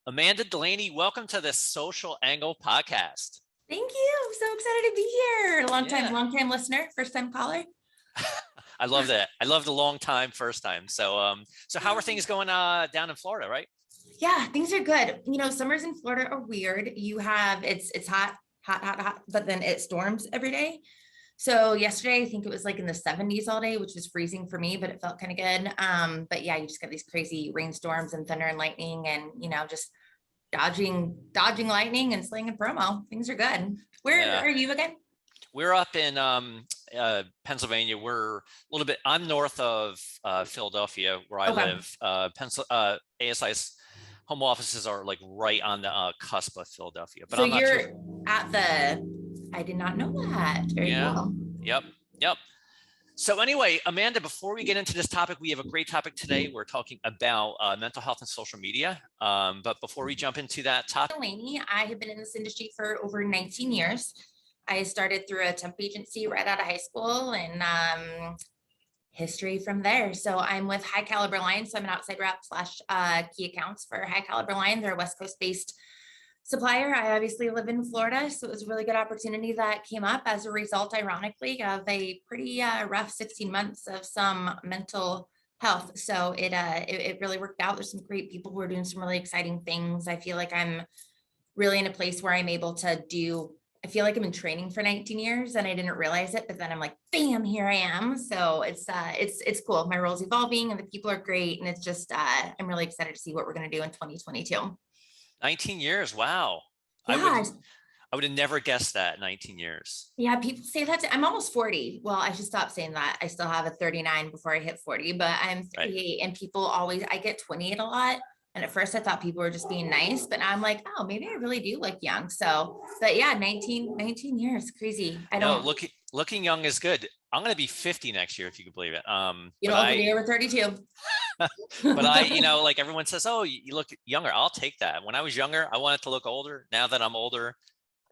Amanda Delaney, welcome to the Social Angle podcast. Thank you. I'm so excited to be here. Yeah. Long time listener, first time caller. I love that. I love the long time, first time. So how are things going down in Florida, right? Yeah, things are good. Summers in Florida are weird. It's hot, but then it storms every day. So yesterday, I think it was like in the 70s all day, which was freezing for me, but it felt kind of good. But yeah, you just got these crazy rainstorms and thunder and lightning and, just dodging lightning and sling and promo. Things are good. Where Yeah. are you again? We're up in Pennsylvania. We're a little bit, I'm north of Philadelphia where I Okay. live. ASI's home offices are like right on the cusp of Philadelphia, but So I'm not too. you're I did not know that. Very Yeah. cool. Yep. Yep. So anyway, Amanda, before we get into this topic, we have a great topic today. We're talking about mental health and social media. But before we jump into that topic, Delaney, I have been in this industry for over 19 years. I started through a temp agency right out of high school and history from there. So I'm with High Caliber Line. So I'm an outside rep slash key accounts for High Caliber Line. They're a West Coast based supplier. I obviously live in Florida, so it was a really good opportunity that came up as a result, ironically, of a pretty rough 16 months of some mental health. So it really worked out. There's some great people who are doing some really exciting things. I feel like I'm really in a place where I'm able to do. I feel like I've been training for 19 years and I didn't realize it, but then I'm like, bam, here I am. So it's cool. My role's evolving and the people are great. And it's just I'm really excited to see what we're going to do in 2022. 19 years. Wow. I would Yeah, I would have never guessed that 19 years. yeah, people say that. I'm almost 40. Well, I should stop saying that. I still have a 39 before I hit 40, but I'm Right. 38 and people always, I get 28 a lot. And at first I thought people were just being nice, but now I'm like, oh, maybe I really do look young. So, but yeah, 19 years, crazy. No, looking young is good. I'm going to be 50 next year, if you can believe it. You But don't look a I, day over 32. but I, like everyone says, oh, you look younger. I'll take that. When I was younger, I wanted to look older. Now that I'm older,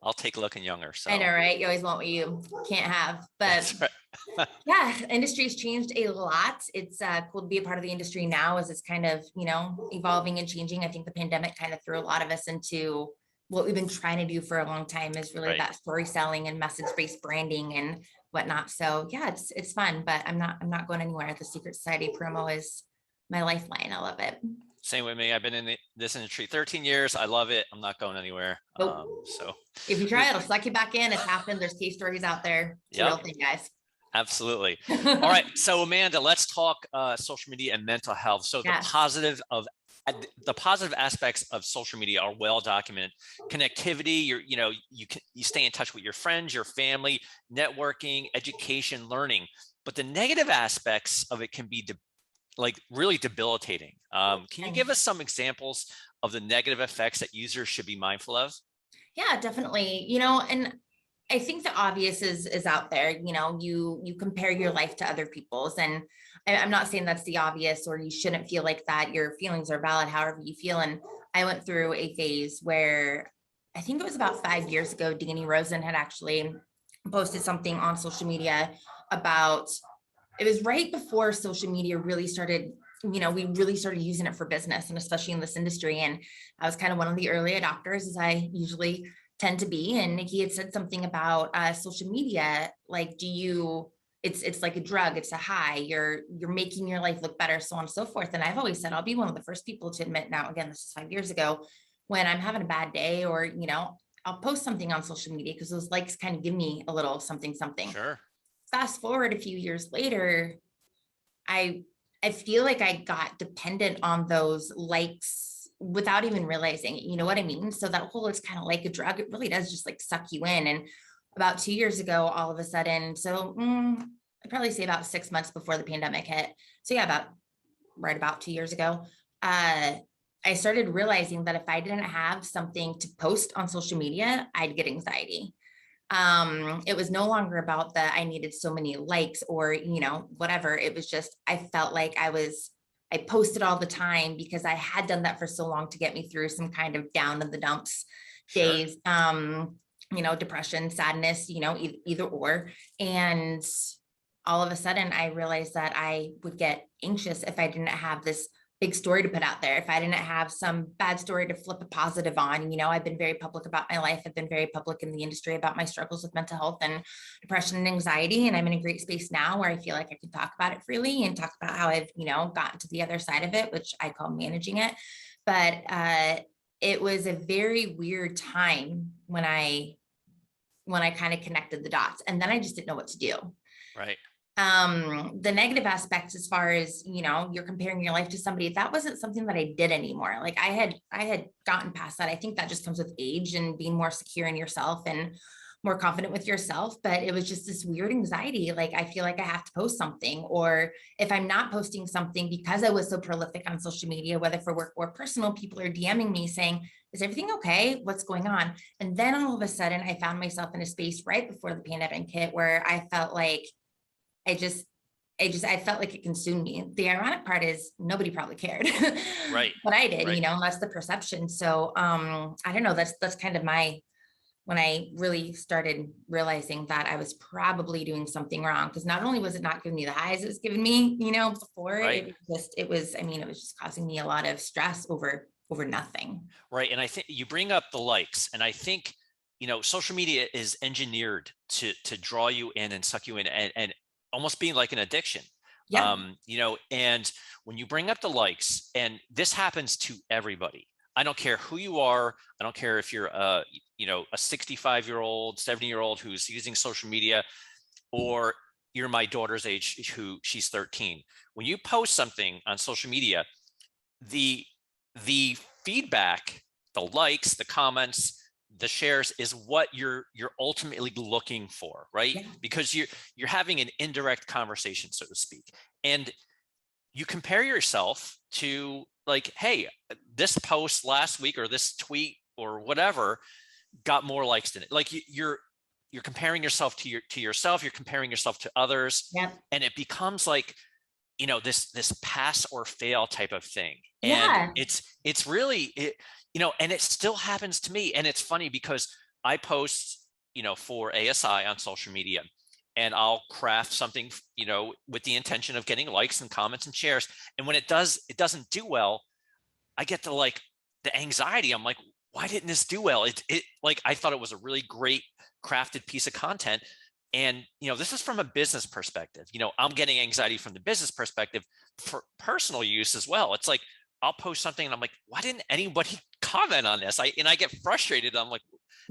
I'll take looking younger. I know, So right? You always want what you can't have, but that's right. yeah, industry's changed a lot. It's cool to be a part of the industry now as it's kind of, evolving and changing. I think the pandemic kind of threw a lot of us into what we've been trying to do for a long time is really Right. that story selling and message-based branding and whatnot. So yeah, it's fun, but I'm not going anywhere. The Secret Society promo is my lifeline. I love it. Same with me. I've been in this industry 13 years. I love it. I'm not going anywhere. Nope. So If you try, it'll suck you back in. It's happened. There's case stories out there. It's a yep, real thing, guys. absolutely. All right. So Amanda, let's talk social media and mental health. So Yes. the positive aspects of social media are well documented. Connectivity, you stay in touch with your friends, your family, networking, education, learning. But the negative aspects of it can be like really debilitating. Can you give us some examples of the negative effects that users should be mindful of? Yeah, definitely. And I think the obvious is out there. You compare your life to other people's, and I'm not saying that's the obvious or you shouldn't feel like that. Your feelings are valid, however you feel. And I went through a phase where I think it was about 5 years ago. Danny Rosen had actually posted something on social media about. It was right before social media really started. We really started using it for business, and especially in this industry. And I was kind of one of the early adopters, as I usually tend to be. And he had said something about social media, like, it's like a drug, it's a high, you're making your life look better, so on and so forth. And I've always said I'll be one of the first people to admit, now again, this is 5 years ago, when I'm having a bad day, or I'll post something on social media because those likes kind of give me a little something. Sure. Fast forward a few years later, I I feel like I got dependent on those likes without even realizing it. You know what I mean? So that whole, it's kind of like a drug. It really does just like suck you in. And about 2 years ago, all of a sudden, I'd probably say about 6 months before the pandemic hit. So yeah, right about 2 years ago, I started realizing that if I didn't have something to post on social media, I'd get anxiety. It was no longer about that I needed so many likes or, whatever. It was just, I felt like I posted all the time because I had done that for so long to get me through some kind of down in the dumps Sure. days, depression, sadness, either or. And all of a sudden I realized that I would get anxious if I didn't have this big story to put out there, if I didn't have some bad story to flip a positive on. I've been very public about my life. I've been very public in the industry about my struggles with mental health and depression and anxiety. And I'm in a great space now where I feel like I can talk about it freely and talk about how I've, gotten to the other side of it, which I call managing it. But it was a very weird time when I kind of connected the dots, and then I just didn't know what to do. Right. The negative aspects, as far as, you're comparing your life to somebody, that wasn't something that I did anymore. Like I had gotten past that. I think that just comes with age and being more secure in yourself and more confident with yourself. But it was just this weird anxiety. Like, I feel like I have to post something, or if I'm not posting something, because I was so prolific on social media, whether for work or personal, people are DMing me saying, is everything okay? What's going on? And then all of a sudden I found myself in a space right before the pandemic hit where I felt like I felt like it consumed me. The ironic part is nobody probably cared, Right. but I did, Right. and that's the perception. So, I don't know, that's kind of when I really started realizing that I was probably doing something wrong. Cause not only was it not giving me the highs it was giving me, before, Right. it was just causing me a lot of stress over nothing. Right. And I think you bring up the likes, and I think, social media is engineered to draw you in and suck you in, and almost being like an addiction. Yeah. And when you bring up the likes, and this happens to everybody, I don't care who you are. I don't care if you're a 65-year-old, 70-year-old who's using social media, or you're my daughter's age, who she's 13. When you post something on social media, the feedback, the likes, the comments, the shares is what you're ultimately looking for, right? Yeah. Because you're having an indirect conversation, so to speak. And you compare yourself to, like, hey, this post last week or this tweet or whatever got more likes than it. Like, you're comparing yourself to yourself, you're comparing yourself to others. Yep. And it becomes like, this pass or fail type of thing. And Yeah. it's really and it still happens to me. And it's funny because I post, for ASI on social media, and I'll craft something, with the intention of getting likes and comments and shares. And when it doesn't do well, I get the anxiety. I'm like, why didn't this do well? It like, I thought it was a really great crafted piece of content. And, this is from a business perspective. I'm getting anxiety from the business perspective for personal use as well. It's like, I'll post something and I'm like, why didn't anybody comment on this? I get frustrated. I'm like,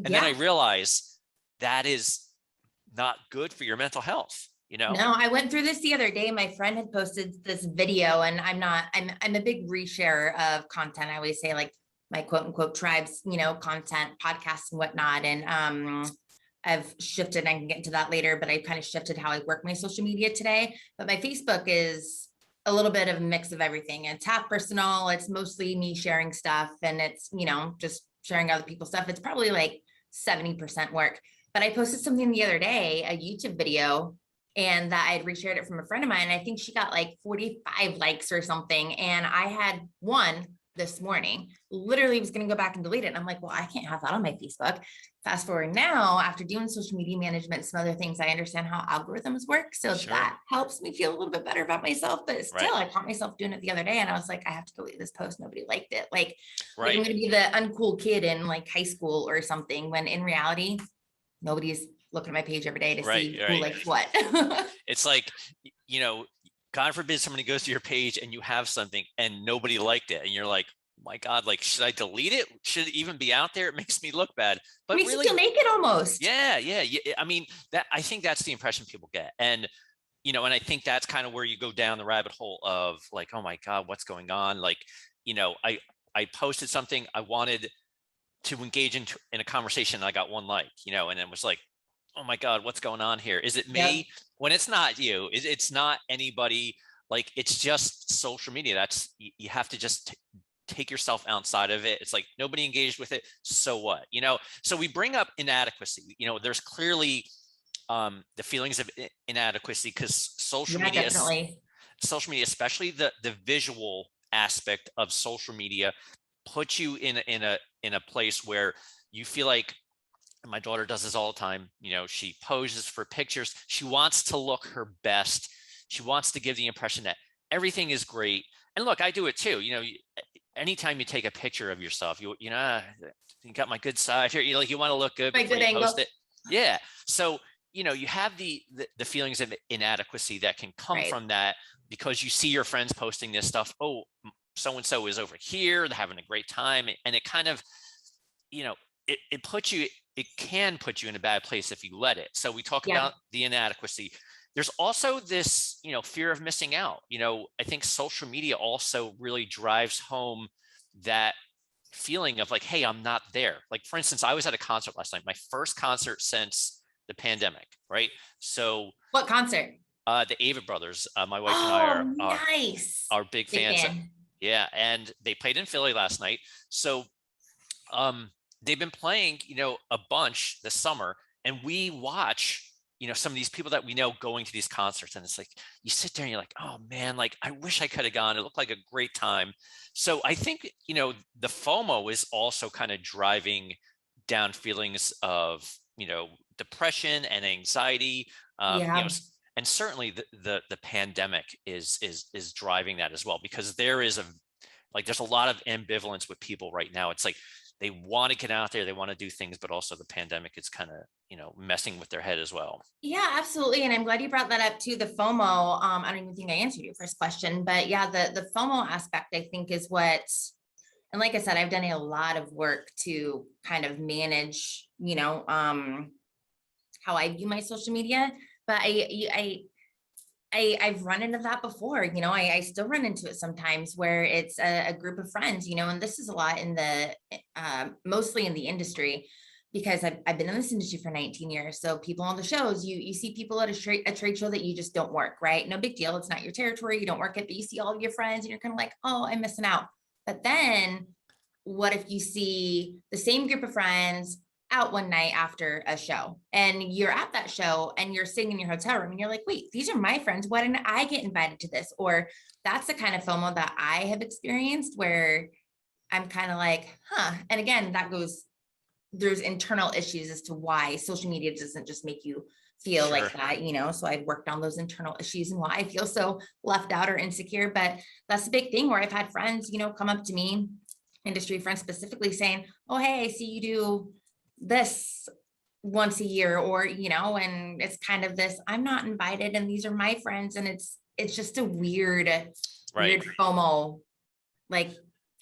and then I Yeah. realize that is not good for your mental health, No, I went through this the other day. My friend had posted this video, and I'm a big resharer of content. I always say, like, my quote unquote tribes, content, podcasts and whatnot. And I've shifted, I can get into that later, but I kind of shifted how I work my social media today. But my Facebook is a little bit of a mix of everything. It's half personal. It's mostly me sharing stuff, and it's, just sharing other people's stuff. It's probably like 70% work. But I posted something the other day, a YouTube video, and that I had reshared it from a friend of mine. And I think she got like 45 likes or something. And I had one this morning, literally was going to go back and delete it. And I'm like, well, I can't have that on my Facebook. Fast forward now, after doing social media management, some other things, I understand how algorithms work. So Sure. that helps me feel a little bit better about myself. But still, Right. I caught myself doing it the other day, and I was like, I have to delete this post. Nobody liked it. Like I'm Right. going to be the uncool kid in like high school or something, when in reality, nobody's looking at my page every day to Right. see who Right. likes what. It's like, God forbid somebody goes to your page and you have something and nobody liked it. And you're like, my God, like, should I delete it? Should it even be out there? It makes me look bad. But Makes really, you feel naked almost. yeah. I mean, I think that's the impression people get. And, and I think that's kind of where you go down the rabbit hole of like, oh my God, what's going on? Like, I posted something, I wanted to engage in a conversation, and I got one like, and it was like, oh my God, what's going on here? Is it me? Yep. When it's not you, it's not anybody. Like, it's just social media. That's, you have to just take yourself outside of it. It's like, nobody engaged with it. So what, so we bring up inadequacy. There's clearly the feelings of inadequacy, because social Yeah, media, definitely. especially the visual aspect of social media, puts you in a place where you feel like, my daughter does this all the time. She poses for pictures. She wants to look her best. She wants to give the impression that everything is great. And look, I do it too. Anytime you take a picture of yourself, you got my good side here. You want to look good My before good you post angle. it. Yeah. So, you have the feelings of inadequacy that can come Right. from that, because you see your friends posting this stuff. Oh, so and so is over here, they're having a great time, and it kind of, you know, it can put you in a bad place if you let it. So we talk Yeah. about the inadequacy. There's also this, fear of missing out. I think social media also really drives home that feeling of like, hey, I'm not there. Like, for instance, I was at a concert last night, my first concert since the pandemic, right? So What concert? the Ava Brothers, my wife and I Oh, nice. are big Big fans. fan. Yeah, and they played in Philly last night. So they've been playing, a bunch this summer, and we watch, some of these people that we know going to these concerts, and it's like you sit there and you're like, oh man, like I wish I could have gone. It looked like a great time. So I think, the FOMO is also kind of driving down feelings of, depression and anxiety. Yeah. And certainly the pandemic is driving that as well, because there's a lot of ambivalence with people right now. It's like they want to get out there, they want to do things, but also the pandemic is kind of, messing with their head as well. Yeah, absolutely. And I'm glad you brought that up too. The FOMO. I don't even think I answered your first question, but yeah, the FOMO aspect, I think, is what, and like I said, I've done a lot of work to kind of manage, how I view my social media. But I've run into that before. I still run into it sometimes, where it's a group of friends, and this is a lot in the mostly in the industry, because I've been in this industry for 19 years. So people on the shows, you see people at a trade show that you just don't work, right? No big deal. It's not your territory. You don't work it, but you see all of your friends and you're kind of like, oh, I'm missing out. But then what if you see the same group of friends out one night after a show, and you're at that show and you're sitting in your hotel room and you're like, wait, these are my friends. Why didn't I get invited to this? Or that's the kind of FOMO that I have experienced, where I'm kind of like, huh. And again, there's internal issues as to why social media doesn't just make you feel Sure. like that, so I've worked on those internal issues and why I feel so left out or insecure. But that's a big thing, where I've had friends, come up to me, industry friends specifically, saying, oh, hey, I see you do this once a year, or and it's kind of this, I'm not invited and these are my friends, and it's just a weird Right. FOMO, like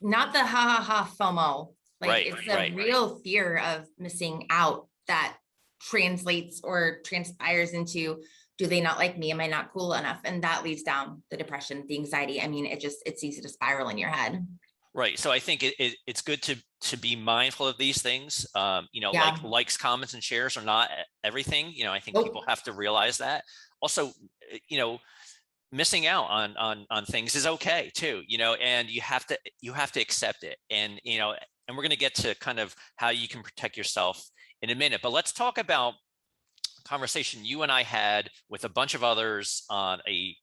not the ha ha ha FOMO, like Right. it's the Right. real fear of missing out that translates or transpires into, do they not like me, am I not cool enough? And that leads down the depression, the anxiety. I mean, it's easy to spiral in your head. Right. So I think it's good to be mindful of these things. Like Yeah. likes, comments, and shares are not everything. I think people Nope. have to realize that. Also, missing out on things is okay too. And you have to accept it. And we're going to get to kind of how you can protect yourself in a minute. But let's talk about conversation you and I had with a bunch of others on a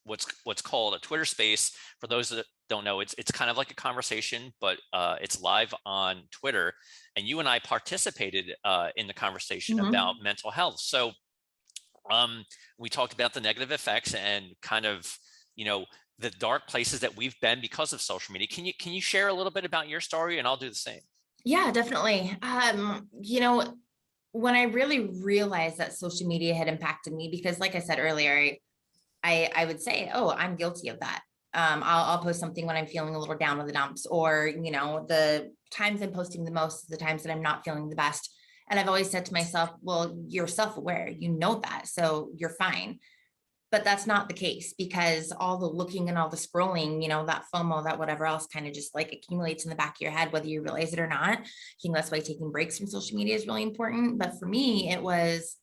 what's called a Twitter space. For those that don't know, it's kind of like a conversation, but it's live on Twitter. And you and I participated in the conversation about Mhm. mental health. So we talked about the negative effects and kind of, the dark places that we've been because of social media. Can you share a little bit about your story, and I'll do the same? Yeah, definitely. When I really realized that social media had impacted me, because like I said earlier, I would say, oh, I'm guilty of that. I'll post something when I'm feeling a little down with the dumps, or, the times I'm posting the most is the times that I'm not feeling the best. And I've always said to myself, well, you're self-aware, that, so you're fine. But that's not the case, because all the looking and all the scrolling, that FOMO, that whatever else, kind of just like accumulates in the back of your head, whether you realize it or not. I think that's why taking breaks from social media is really important. But for me, it was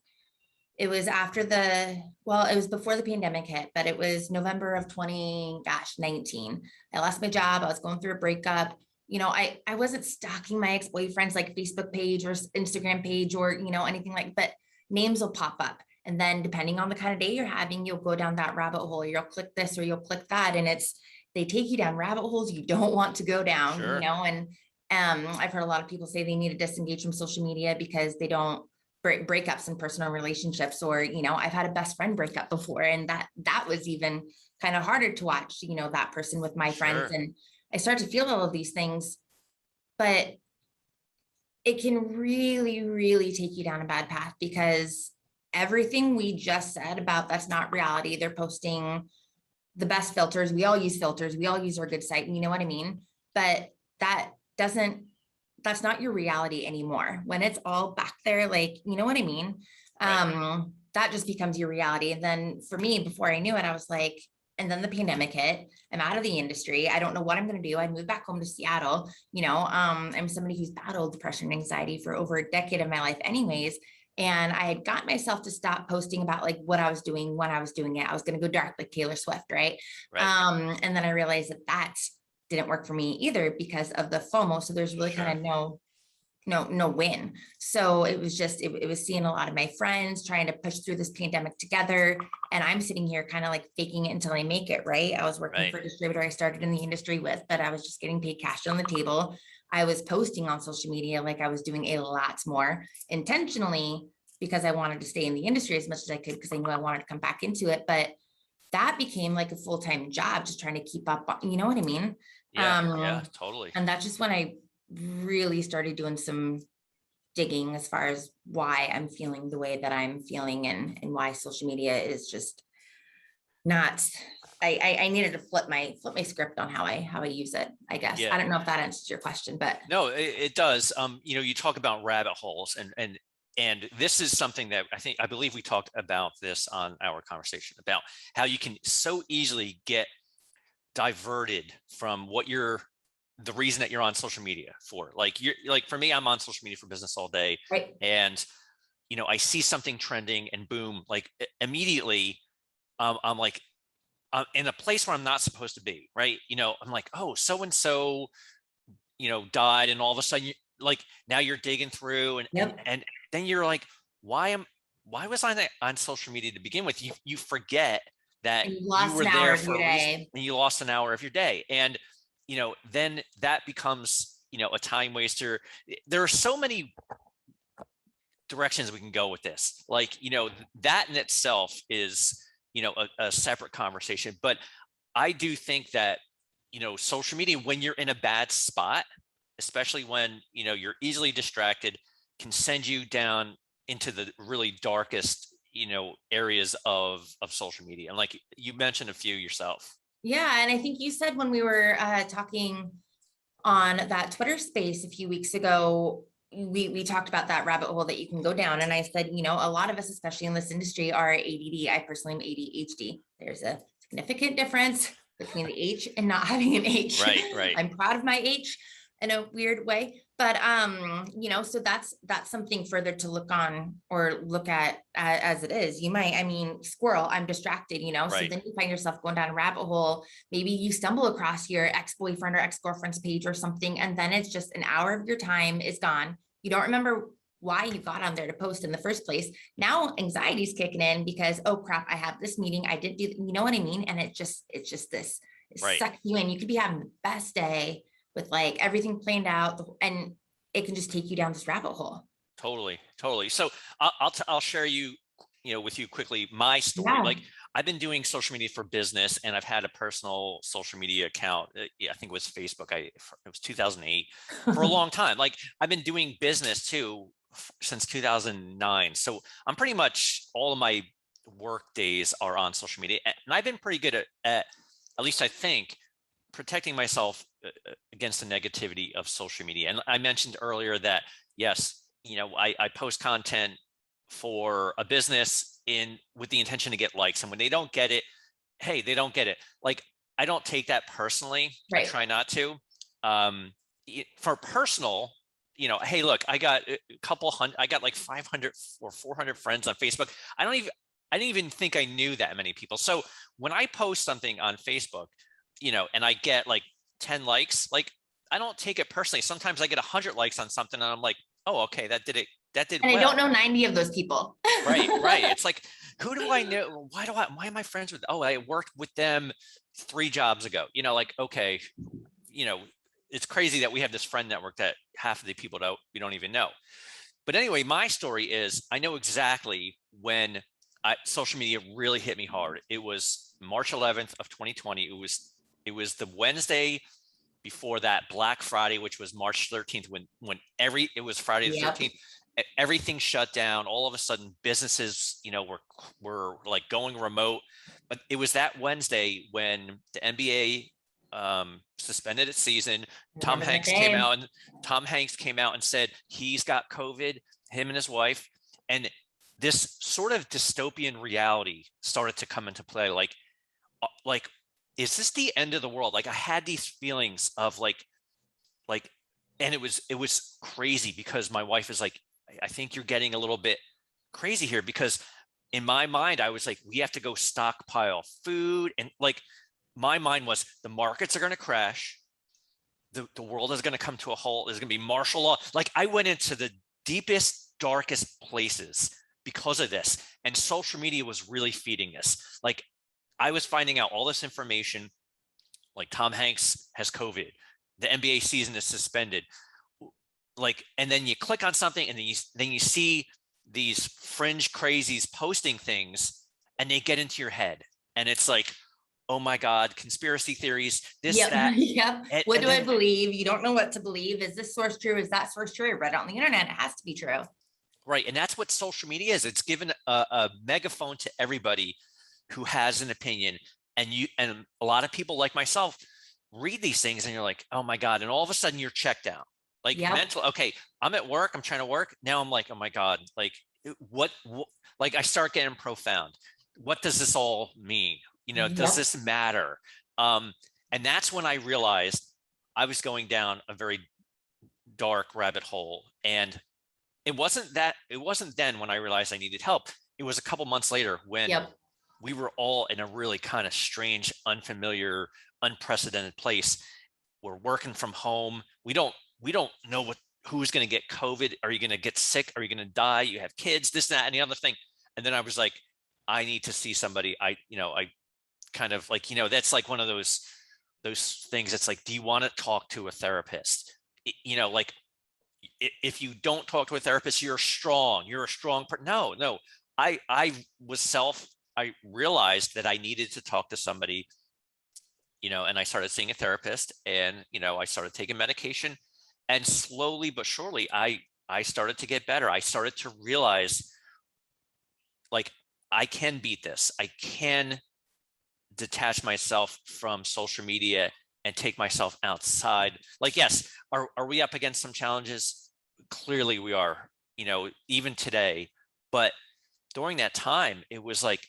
after it was before the pandemic hit, but it was November of 2019. I lost my job. I was going through a breakup. I wasn't stalking my ex-boyfriend's like Facebook page or Instagram page or, anything like, but names will pop up. And then depending on the kind of day you're having, you'll go down that rabbit hole, you'll click this or you'll click that. And they take you down rabbit holes you don't want to go down, Sure. and I've heard a lot of people say they need to disengage from social media because they don't breakups in personal relationships, or, I've had a best friend breakup before, and that was even kind of harder to watch, that person with my friends. Sure. And I start to feel all of these things, but it can really, really take you down a bad path, because everything we just said about that's not reality. They're posting the best filters. We all use filters. We all use our good site. You know what I mean? But that's not your reality anymore. When it's all back there, like, you know what I mean? Right. That just becomes your reality. And then for me, before I knew it, I was like, and then the pandemic hit. I'm out of the industry. I don't know what I'm going to do. I moved back home to Seattle. I'm somebody who's battled depression and anxiety for over a decade of my life anyways. And I had got myself to stop posting about like what I was doing when I was doing it. I was going to go dark like Taylor Swift, right? Right. And then I realized that didn't work for me either because of the FOMO. So there's really kind Sure. of no win. So it was just, it was seeing a lot of my friends trying to push through this pandemic together. And I'm sitting here kind of like faking it until I make it, right? I was working Right. for a distributor I started in the industry with, but I was just getting paid cash on the table. I was posting on social media like I was doing a lot more intentionally because I wanted to stay in the industry as much as I could, because I knew I wanted to come back into it. But that became like a full-time job, just trying to keep up, you know what I mean? Yeah. Yeah. Totally. And that's just when I really started doing some digging as far as why I'm feeling the way that I'm feeling, and why social media is just not, I needed to flip my script on how I use it, I guess. I Yeah. don't know if that answers your question, but No, it does. You talk about rabbit holes, and this is something that I believe we talked about this on our conversation about how you can so easily get diverted from the reason that you're on social media for. Like, you're like, for me, I'm on social media for business all day, right. and I see something trending, and boom, like immediately, I'm like, I'm in a place where I'm not supposed to be, right? I'm like, oh, so and so, died, and all of a sudden, like, now you're digging through, and and Yep. and then you're like, why was I on social media to begin with? You forget that And you you lost were an hour there of your for a reason, day. and you lost an hour of your day, and then that becomes a time waster. There are so many directions we can go with this, like, that in itself is a separate conversation. But I do think that social media, when you're in a bad spot, especially when you're easily distracted, can send you down into the really darkest areas of social media. And like you mentioned a few yourself. Yeah. And I think you said when we were talking on that Twitter space a few weeks ago, we talked about that rabbit hole that you can go down. And I said, a lot of us, especially in this industry, are ADD. I personally am ADHD. There's a significant difference between the H and not having an H. Right. Right. I'm proud of my H in a weird way. But so that's something further to look on or look at as it is. You might, I mean, squirrel, I'm distracted, so Right. then you find yourself going down a rabbit hole. Maybe you stumble across your ex-boyfriend or ex-girlfriend's page or something, and then it's just an hour of your time is gone. You don't remember why you got on there to post in the first place. Now anxiety's kicking in because, oh crap, I have this meeting. I didn't do, you know what I mean? And it's just this, it Right. sucks you in. You could be having the best day with like everything planned out, and it can just take you down this rabbit hole. Totally. Totally. So I'll share with you quickly my story. Yeah. Like, I've been doing social media for business, and I've had a personal social media account. Yeah, I think it was Facebook. It was 2008, for a long time. Like, I've been doing business too since 2009. So I'm pretty much, all of my work days are on social media, and I've been pretty good at least I think, protecting myself against the negativity of social media. And I mentioned earlier that, yes, I post content for a business with the intention to get likes. And when they don't get it, hey, they don't get it. Like, I don't take that personally. I Right. try not to. For personal, hey, look, I got a couple hundred, I got like 500 or 400 friends on Facebook. I didn't even think I knew that many people. So when I post something on Facebook, and I get like 10 likes, like, I don't take it personally. Sometimes I get 100 likes on something, and I'm like, oh, okay, that did it. That did And I don't well. know 90 of those people. Right. Right. It's like, who do I know? Why am I friends with? Oh, I worked with them 3 jobs ago. Like, okay, you know, it's crazy that we have this friend network that half of the people we don't even know. But anyway, my story is I know exactly when social media really hit me hard. It was March 11th of 2020. It was the Wednesday before that Black Friday, which was March 13th, when it was Friday the Yep. 13th. Everything shut down. All of a sudden, businesses, were like going remote. But it was that Wednesday when the NBA suspended its season. I Tom remember that Hanks came day. out and Tom Hanks came out and said he's got COVID, him and his wife, and this sort of dystopian reality started to come into play. Like, is this the end of the world? Like I had these feelings of like, and it was crazy because my wife is like, I think you're getting a little bit crazy here, because in my mind, I was like, we have to go stockpile food. And like, my mind was the markets are going to crash. The world is going to come to a halt. There's going to be martial law. Like I went into the deepest, darkest places because of this. And social media was really feeding this. Like I was finding out all this information, like Tom Hanks has COVID, the NBA season is suspended. Like, and then you click on something and then you see these fringe crazies posting things and they get into your head. And it's like, oh my God, conspiracy theories, this, Yep. that. Yep. What And do I then, believe? You don't know what to believe. Is this source true? Is that source true? I read it on the internet. It has to be true. right. And that's what social media is. It's given a megaphone to everybody who has an opinion. And a lot of people like myself read these things and you're like, oh my God. And all of a sudden you're checked out. Like Yep. mental, okay, I'm at work, I'm trying to work. Now I'm like, oh my God, like what like I start getting profound. What does this all mean? Does Yep. this matter? Um, and that's when I realized I was going down a very dark rabbit hole. And it wasn't then when I realized I needed help. It was a couple months later when Yep. we were all in a really kind of strange, unfamiliar, unprecedented place. We're working from home. We don't know who's going to get COVID. Are you going to get sick? Are you going to die? You have kids, this, that, and the other thing. And then I was like, I need to see somebody. I kind of like, that's like one of those things. It's like, do you want to talk to a therapist? Like if you don't talk to a therapist, you're strong. You're a strong person. No, no. I was I realized that I needed to talk to somebody, and I started seeing a therapist, and I started taking medication, and slowly but surely I started to get better. I started to realize, like, I can beat this. I can detach myself from social media and take myself outside. Like, yes, are we up against some challenges? Clearly we are, even today. But during that time, it was like,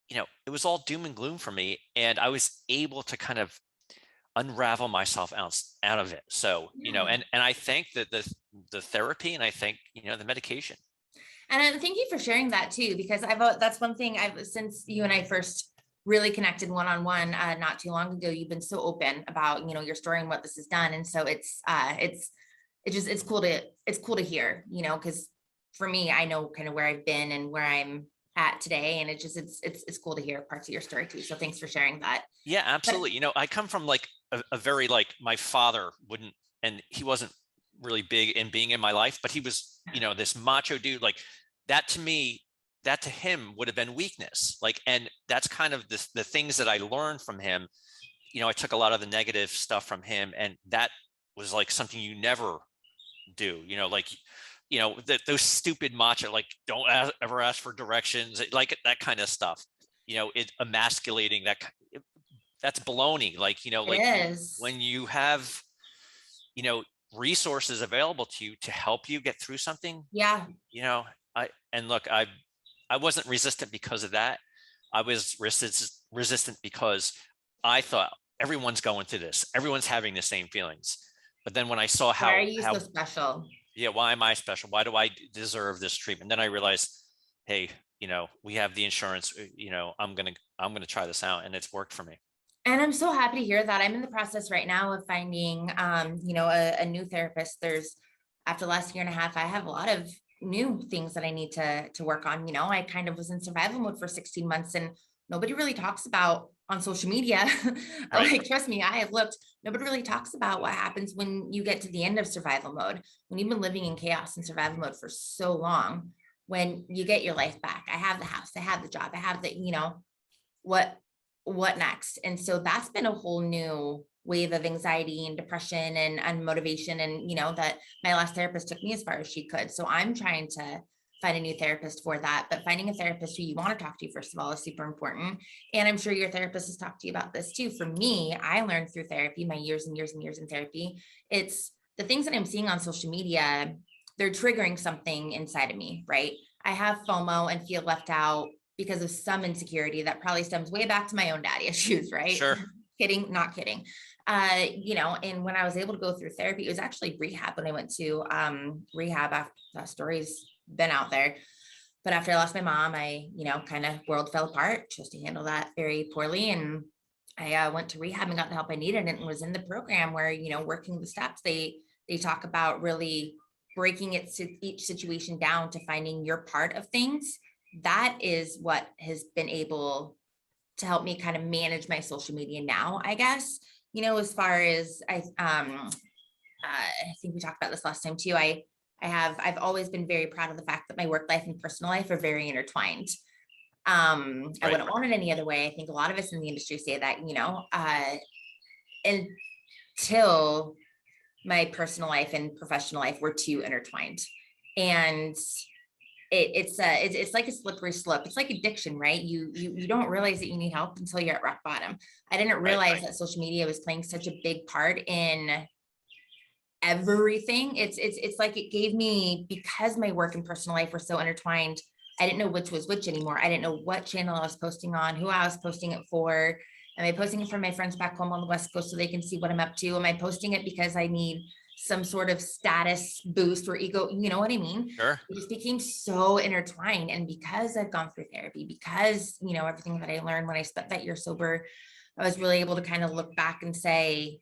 it was all doom and gloom for me. And I was able to kind of unravel myself out of it. So, Yeah. and I thank the therapy, and I thank, the medication. And thank you for sharing that too, because that's one thing since you and I first really connected one-on-one not too long ago, you've been so open about, your story and what this has done. And so it's cool to hear, because for me, I know kind of where I've been and where I'm at today. And it's cool to hear parts of your story too. So thanks for sharing that. Yeah, But absolutely. I come from like a very, like, my father wouldn't, and he wasn't really big in being in my life, but he was, this macho dude. Like that to me, that to him would have been weakness. Like, and that's kind of the things that I learned from him. I took a lot of the negative stuff from him, and that was like something you never do. Like, those stupid macho, like, don't ever ask for directions, like that kind of stuff. It emasculating that's baloney. Like, it like is. when you have, you know, resources available to you to help you get through something, Yeah. you know, and look, I wasn't resistant because of that. I was resistant because I thought everyone's going through this. Everyone's having the same feelings. But then when I saw Why are how, you so special? yeah, why am I special? Why do I deserve this treatment? Then I realized, hey, we have the insurance, I'm going to try this out, and it's worked for me. And I'm so happy to hear that. I'm in the process right now of finding, a new therapist. After the last year and a half, I have a lot of new things that I need to work on. I kind of was in survival mode for 16 months and nobody really talks about on social media. Right. Like, trust me, I have looked, nobody really talks about what happens when you get to the end of survival mode, when you've been living in chaos and survival mode for so long, when you get your life back. I have the house, I have the job, I have the, what what next? And so that's been a whole new wave of anxiety and depression and motivation. And that my last therapist took me as far as she could. So I'm trying to find a new therapist for that. But finding a therapist who you want to talk to, first of all, is super important. And I'm sure your therapist has talked to you about this too. For me, I learned through therapy, my years and years and years in therapy, it's the things that I'm seeing on social media, they're triggering something inside of me, right? I have FOMO and feel left out because of some insecurity that probably stems way back to my own daddy issues, right? Sure. Kidding, not kidding. And when I was able to go through therapy, it was actually rehab when I went to rehab. After that story's been out there, but after I lost my mom, I, kind of world fell apart, chose to handle that very poorly. And I went to rehab and got the help I needed and was in the program where, working the steps, they talk about really breaking each situation down to finding your part of things. That is what has been able to help me kind of manage my social media now, I guess. As far as I think we talked about this last time too. I've always been very proud of the fact that my work life and personal life are very intertwined. I Right. wouldn't want it any other way. I think a lot of us in the industry say that, until my personal life and professional life were too intertwined. And it's like a slippery slope. It's like addiction, right? You don't realize that you need help until you're at rock bottom. I didn't Right. realize that social media was playing such a big part in everything. It's like it gave me, because my work and personal life were so intertwined, I didn't know which was which anymore. I didn't know what channel I was posting on, who I was posting it for. Am I posting it for my friends back home on the West Coast so they can see what I'm up to? Am I posting it because I need some sort of status boost or ego? You know what I mean? Sure. It just became so intertwined. And because I've gone through therapy, because, everything that I learned when I spent that year sober, I was really able to kind of look back and say,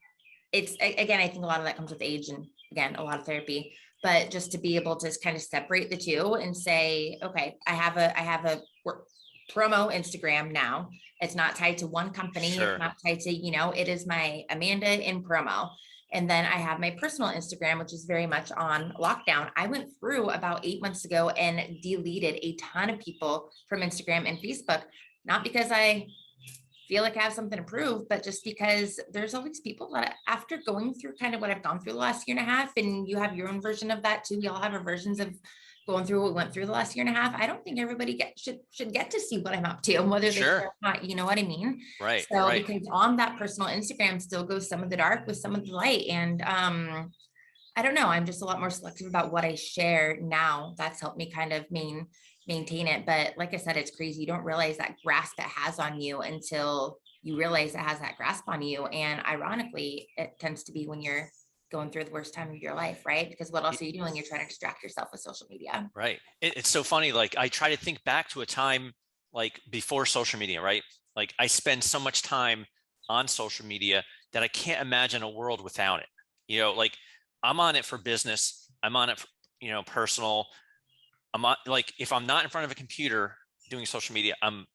again, I think a lot of that comes with age and, again, a lot of therapy, but just to be able to kind of separate the two and say, okay, I have a work promo Instagram now. It's not tied to one company. It's Sure. not tied to, it is my Amanda in promo. And then I have my personal Instagram, which is very much on lockdown. I went through about 8 months ago and deleted a ton of people from Instagram and Facebook, not because I feel like I have something to prove, but just because there's always people that, after going through kind of what I've gone through the last year and a half, and you have your own version of that too. We all have our versions of going through what we went through the last year and a half. I don't think everybody should get to see what I'm up to, whether they Sure. care or not. You know what I mean? Right. So Right. because on that personal Instagram still goes some of the dark with some of the light. And I don't know. I'm just a lot more selective about what I share now. That's helped me kind of maintain it. But like I said, it's crazy. You don't realize that grasp it has on you until you realize it has that grasp on you. And ironically, it tends to be when you're going through the worst time of your life, right? Because what else Y- are you doing? You're trying to distract yourself with social media. Right. It's so funny. Like I try to think back to a time like before social media, right? Like I spend so much time on social media that I can't imagine a world without it. Like I'm on it for business. I'm on it for, personal. I'm on, like, if I'm not in front of a computer doing social media, I'm,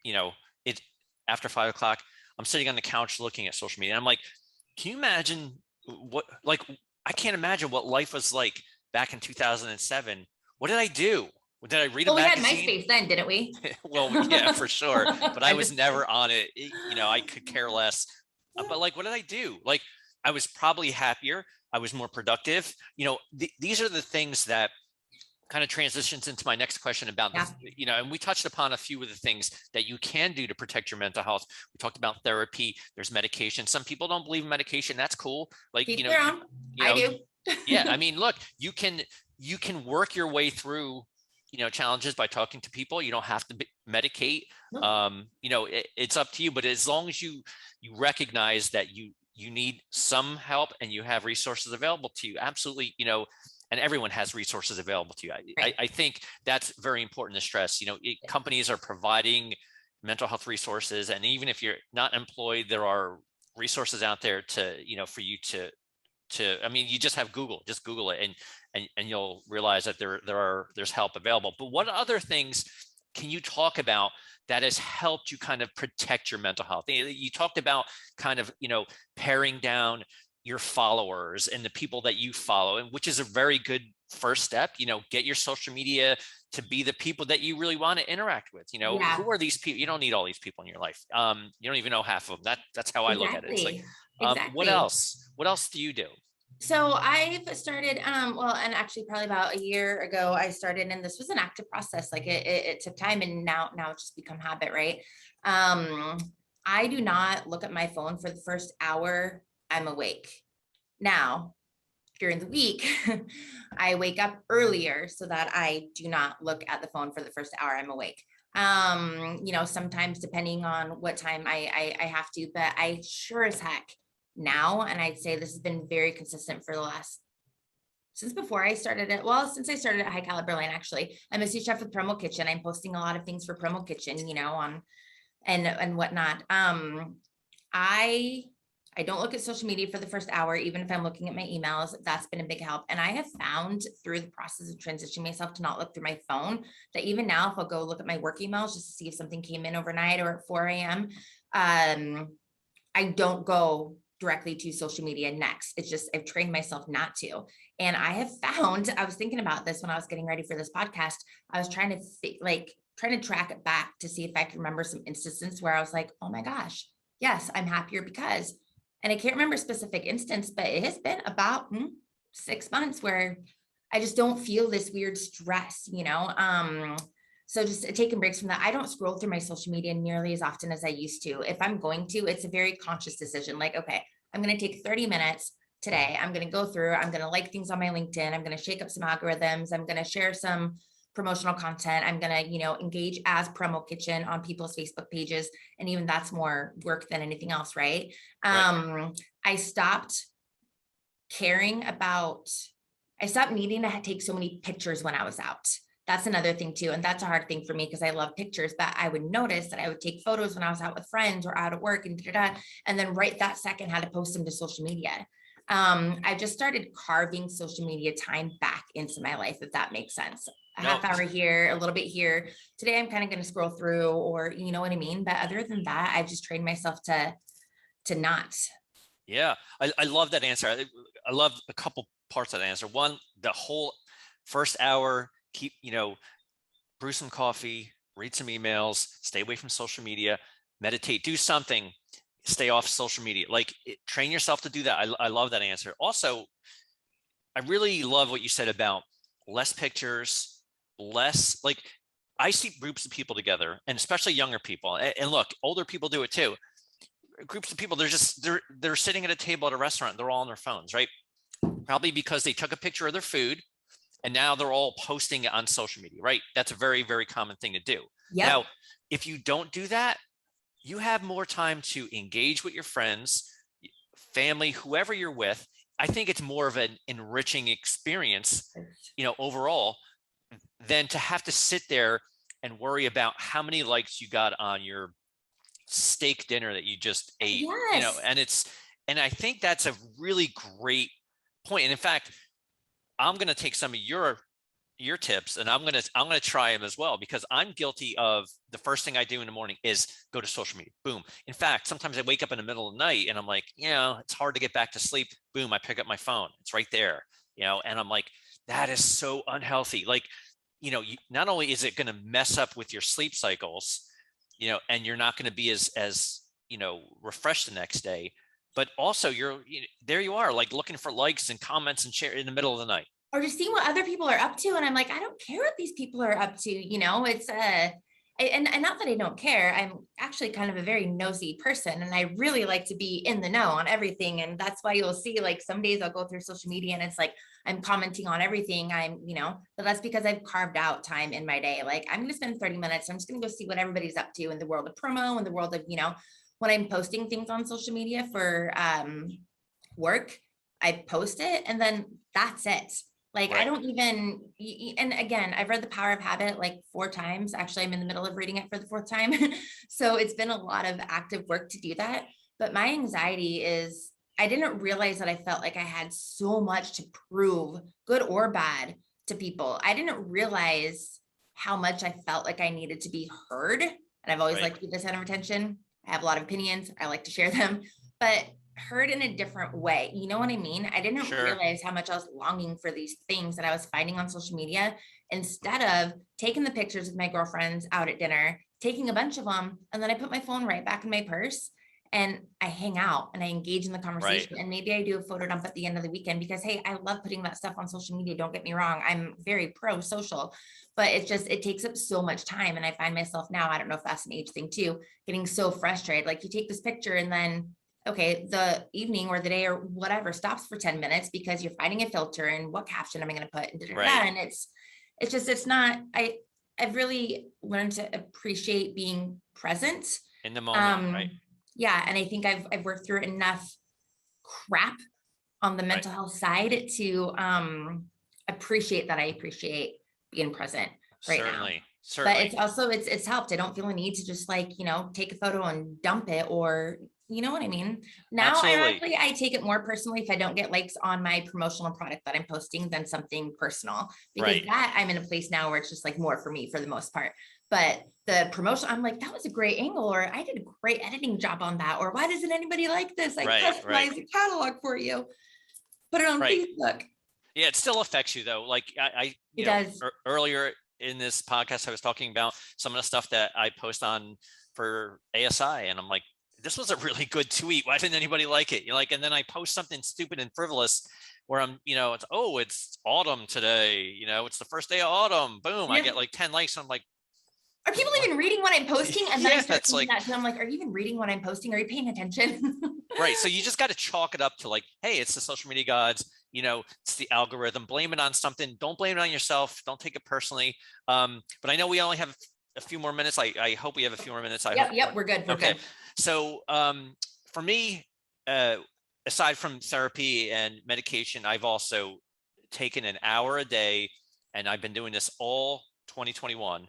it after 5 o'clock, I'm sitting on the couch looking at social media. And I'm like, can you imagine like, I can't imagine what life was like back in 2007. What did I do? Did I read a Well, we had magazine? MySpace then, didn't we? Well, yeah, for sure. But I I'm was just never on it. I could care less. But like, what did I do? Like, I was probably happier. I was more productive. These are the things that kind of transitions into my next question about yeah, this, and we touched upon a few of the things that you can do to protect your mental health. We talked about therapy. There's medication. Some people don't believe in medication. That's cool. Like, keep their own. you I know, do. yeah, I mean, look, you can work your way through, challenges by talking to people. You don't have to medicate. Nope. It's up to you, but as long as you recognize that you need some help and you have resources available to you, absolutely, and everyone has resources available to you. Right. I think that's very important to stress. Companies are providing mental health resources, and even if you're not employed, there are resources out there to, for you I mean, you just have Google, just Google it, and you'll realize that there's help available. But what other things can you talk about that has helped you kind of protect your mental health? You talked about kind of, paring down your followers and the people that you follow, and which is a very good first step. Get your social media to be the people that you really want to interact with. Yeah, Who are these people? You don't need all these people in your life. You don't even know half of them. That's how I look at it. It's like, exactly. what Exactly. else? What else do you do? So I've started, well, and actually probably about a year ago, I started, and this was an active process. Like it took time, and now it's just become habit, right? Um, I do not look at my phone for the first hour I'm awake. Now, during the week, I wake up earlier so that I do not look at the phone for the first hour I'm awake. Sometimes depending on what time I have to, but I sure as heck now, and I'd say this has been very consistent for the last since before I started it. Well, since I started at High Caliber Line, actually, I'm a sous chef with Promo Kitchen. I'm posting a lot of things for Promo Kitchen, on and whatnot. I I don't look at social media for the first hour, even if I'm looking at my emails. That's been a big help. And I have found through the process of transitioning myself to not look through my phone that even now, if I'll go look at my work emails just to see if something came in overnight or at 4 a.m., I don't go directly to social media next. It's just, I've trained myself not to. And I have found, I was thinking about this when I was getting ready for this podcast. I was trying to track it back to see if I could remember some instances where I was like, oh my gosh, yes, I'm happier because, and I can't remember a specific instance, but it has been about 6 months where I just don't feel this weird stress. So just taking breaks from that. I don't scroll through my social media nearly as often as I used to. If I'm going to, it's a very conscious decision. Like, okay, I'm going to take 30 minutes today. I'm going to go through, I'm going to like things on my LinkedIn. I'm going to shake up some algorithms. I'm going to share some promotional content. I'm going to, engage as Promo Kitchen on people's Facebook pages. And even that's more work than anything else, right? Right. I stopped caring about, I stopped needing to take so many pictures when I was out. That's another thing too. And that's a hard thing for me because I love pictures, but I would notice that I would take photos when I was out with friends or out at work and then right that second had to post them to social media. I just started carving social media time back into my life, if that makes sense. A No. half hour here, a little bit here. Today I'm kind of going to scroll through, or you know what I mean? But other than that, I've just trained myself to not. Yeah, I love that answer. I love a couple parts of that answer. One, the whole first hour, brew some coffee, read some emails, stay away from social media, meditate, do something, stay off social media. Like train yourself to do that. I love that answer. Also, I really love what you said about less pictures, less like I see groups of people together, and especially younger people. And look, older people do it too. Groups of people, they're sitting at a table at a restaurant, they're all on their phones, right? Probably because they took a picture of their food and now they're all posting it on social media, right? That's a very, very common thing to do. Yep. Now, if you don't do that, you have more time to engage with your friends, family, whoever you're with. I think it's more of an enriching experience, overall, than to have to sit there and worry about how many likes you got on your steak dinner that you just ate, Yes. and I think that's a really great point. And in fact, I'm going to take some of your tips and I'm going to try them as well, because I'm guilty of the first thing I do in the morning is go to social media. Boom. In fact, sometimes I wake up in the middle of the night and I'm like, it's hard to get back to sleep. Boom. I pick up my phone. It's right there, and I'm like, that is so unhealthy. Like, not only is it going to mess up with your sleep cycles, and you're not going to be as refreshed the next day, but also there you are, like looking for likes and comments and share in the middle of the night. Or just seeing what other people are up to. And I'm like, I don't care what these people are up to. It's and not that I don't care. I'm actually kind of a very nosy person and I really like to be in the know on everything. And that's why you'll see like some days I'll go through social media and it's like, I'm commenting on everything. But that's because I've carved out time in my day. Like I'm going to spend 30 minutes. I'm just going to go see what everybody's up to in the world of promo, in the world of, when I'm posting things on social media for work, I post it and then that's it. Like, I Right. don't even, and again, I've read The Power of Habit like 4 times. Actually, I'm in the middle of reading it for the 4th time. So it's been a lot of active work to do that. But my anxiety is, I didn't realize that I felt like I had so much to prove, good or bad, to people. I didn't realize how much I felt like I needed to be heard. And I've always Right. liked to be the center of attention. I have a lot of opinions. I like to share them, but heard in a different way. You know what I mean? I didn't Sure. realize how much I was longing for these things that I was finding on social media, instead of taking the pictures of my girlfriends out at dinner, taking a bunch of them, and then I put my phone right back in my purse and I hang out and I engage in the Right. conversation. And maybe I do a photo dump at the end of the weekend because, hey, I love putting that stuff on social media. Don't get me wrong. I'm very pro social, but it takes up so much time. And I find myself now, I don't know if that's an age thing too, getting so frustrated. Like you take this picture and then, okay, the evening or the day or whatever stops for 10 minutes because you're finding a filter and what caption am I going to put? And, Right. and it's not, I've really learned to appreciate being present. In the moment. Right. Um, yeah. And I think I've worked through enough crap on the Right. mental health side to appreciate that I appreciate being present right now. Certainly. But Certainly. it's also it's helped. I don't feel a need to just like, take a photo and dump it, or you know what I mean? Now, Absolutely. ironically, I take it more personally if I don't get likes on my promotional product that I'm posting than something personal, because Right. that I'm in a place now where it's just like more for me for the most part. But the promotion, I'm like, that was a great angle, or I did a great editing job on that, or why doesn't anybody like this? I Right. Right. customized the catalog for you, put it on Right. Facebook. Yeah, it still affects you though. Like It does. earlier in this podcast, I was talking about some of the stuff that I post on for ASI, and I'm like, this was a really good tweet. Why didn't anybody like it? You're like, and then I post something stupid and frivolous where it's autumn today. It's the first day of autumn. Boom, I Yeah. get like 10 likes. I'm like, Are people what? even reading what I'm posting? And then I Yeah, start it's thinking like, that too. I'm like, are you even reading what I'm posting? Are you paying attention? right. So you just got to chalk it up to like, hey, it's the social media gods. It's the algorithm. Blame it on something. Don't blame it on yourself. Don't take it personally. But I know we only have a few more minutes. I hope we have a few more minutes. I hope. Yep, we're good. We're Okay. good. So for me, aside from therapy and medication, I've also taken an hour a day, and I've been doing this all 2021,